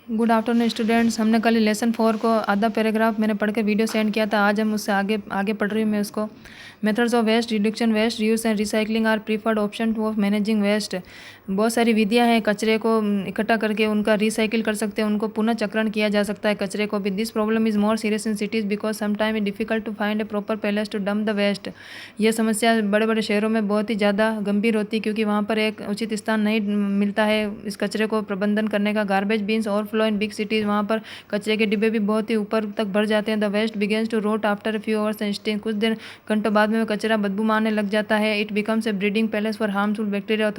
Good afternoon students. हमने कल lesson 4 को आधा पैराग्राफ मैंने पढ़ के वीडियो सेंड किया था। आज हम उससे आगे पढ़ रही हूँ मैं उसको। Methods of waste reduction, waste reuse and recycling are preferred option to of managing waste. बहुत सारी विधियां हैं कचरे को इकट्ठा करके उनका रिसाइकिल कर सकते हैं, उनको पुनः चक्रण किया जा सकता है कचरे को भी। This problem is more serious in cities because sometime it difficult to find a proper place to dump the waste. यह समस्या बड़े बड़े शहरों में बहुत ही ज़्यादा गंभीर होती है क्योंकि वहाँ पर एक उचित स्थान नहीं मिलता है इस कचरे को प्रबंधन करने का। Garbage beans overflow in big cities, वहाँ पर कचरे के डिब्बे भी बहुत ही ऊपर तक भर जाते हैं। The waste begins to rot after a few hours and stay, कुछ देर घंटों बाद में कचरा बदबू मारने लग जाता है। It becomes a breeding palace for harmful bacteria,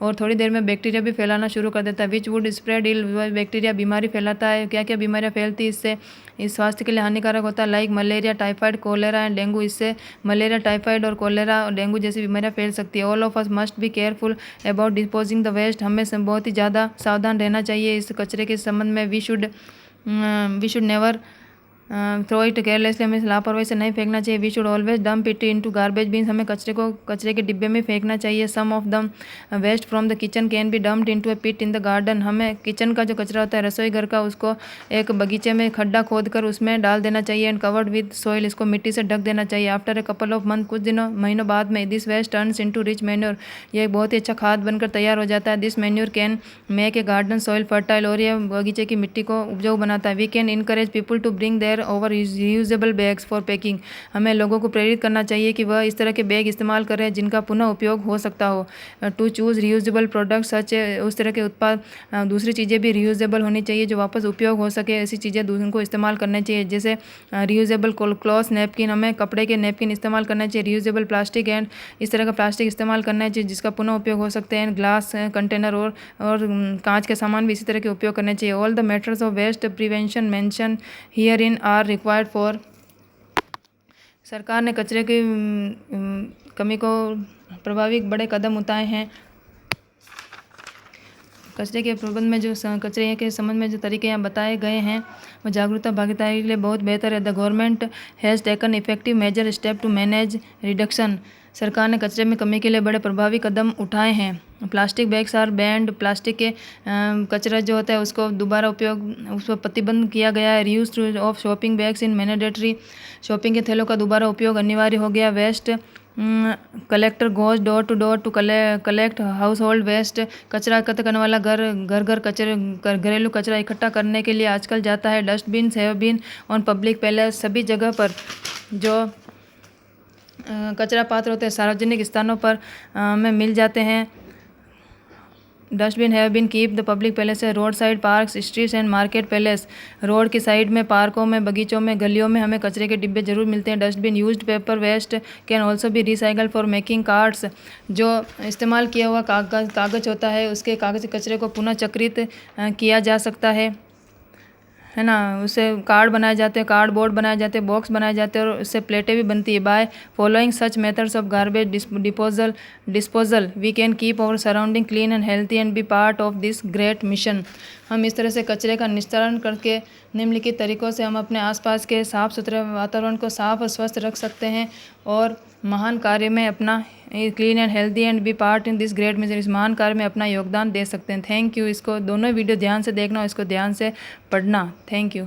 और थोड़ी देर में बैक्टीरिया भी फैलाना शुरू कर देता है। Which would spread ill, bacteria बीमारी फैलाता है। क्या क्या बीमारियाँ फैलती है इससे? इस स्वास्थ्य के लिए हानिकारक होता है, like malaria, typhoid, cholera and dengue. इससे मलेरिया, टाइफाइड और कोलेरा और डेंगू जैसी बीमारियाँ फैल सकती है। All of us must be careful about disposing the waste. हमें बहुत ही ज़्यादा सावधान रहना चाहिए इस कचरे के संबंध में। We should never throw it carelessly, हमें लापरवाही से नहीं फेंकना चाहिए। We should always dump it into garbage bins, हमें कचरे के डिब्बे में फेंकना चाहिए। Some of the waste from the kitchen can be dumped into a pit in the garden. हमें किचन का जो कचरा होता है रसोई घर का, उसको एक बगीचे में खड्डा खोद कर उसमें डाल देना चाहिए। एंड कवर्ड विद सॉइल, इसको मिट्टी से ढक देना चाहिए। After a couple of month, कुछ महीनों बाद में, this waste turns into rich manure, ये एक बहुत ही अच्छा खाद बनकर तैयार हो जाता है। This manure can make a garden soil fertile, और यह बगीचे की मिट्टी को उपजाऊ बनाता है। We can encourage people to bring their over reusable bags for packing, हमें लोगों को प्रेरित करना चाहिए कि वह इस तरह के बैग इस्तेमाल करें जिनका पुनः उपयोग हो सकता हो। टू चूज़ रीयूजेबल प्रोडक्ट्स, सच उस तरह के उत्पाद, दूसरी चीज़ें भी रीयूजेबल होनी चाहिए जो वापस उपयोग हो सके, ऐसी चीज़ें उनको इस्तेमाल करनी चाहिए। जैसे रीयूजेबल क्लॉथ नैपकिन, हमें कपड़े के नैपकिन इस्तेमाल करना चाहिए। रीयूजेबल प्लास्टिक, एंड इस तरह का प्लास्टिक इस्तेमाल करना चाहिए जिसका पुनः उपयोग हो सकते हैं। ग्लास कंटेनर और कांच के सामान भी इसी तरह के उपयोग करने चाहिए। All the methods of waste prevention mention here in are required for, सरकार ने कचरे की कमी को प्रभावी बड़े कदम उठाए हैं। कचरे के प्रबंधन में जो कचरे के संबंध में जो तरीके यहाँ बताए गए हैं वो जागरूकता भागीदारी के लिए बहुत बेहतर है। The government has taken effective major step to manage reduction, सरकार ने कचरे में कमी के लिए बड़े प्रभावी कदम उठाए हैं। Plastic bags are banned, plastic के कचरा जो होता है उसको दोबारा उपयोग, उस पर प्रतिबंध किया गया है। Reuse of shopping bags in mandatory, shopping के थैलों का दोबारा उपयोग अनिवार्य हो गया। Waste collector goes door to collect household waste, कचरा एकत्र करने वाला घर घरेलू कचरा इकट्ठा करने के लिए आजकल जाता है। Dustbin have been on public place, सभी जगह पर जो कचरा पात्र होते हैं सार्वजनिक स्थानों पर में मिल जाते हैं। Dustbin have been keep the public place है, road side parks, streets and market place, road की साइड में, पार्कों में, बगीचों में, गलियों में हमें कचरे के डिब्बे जरूर मिलते हैं। Dustbin used paper waste can also be recycle for making cards, जो इस्तेमाल किया हुआ कागज़ होता है उसके कागज़ के कचरे को पुनः चक्रित किया जा सकता है ना। उससे कार्ड बनाए जाते हैं, कार्डबोर्ड बनाए जाते हैं, बॉक्स बनाए जाते हैं और उससे प्लेटें भी बनती है। By following such methods of garbage disposal we can keep our surrounding clean and healthy and be part of this great mission. हम इस तरह से कचरे का निस्तारण करके निम्नलिखित तरीक़ों से हम अपने आसपास के साफ़ सुथरे वातावरण को साफ और स्वस्थ रख सकते हैं और महान कार्य में अपना clean and healthy and be part in this great mission, इस महान कार्य में अपना योगदान दे सकते हैं। Thank you. इसको दोनों वीडियो ध्यान से देखना और इसको ध्यान से पढ़ना। Thank you.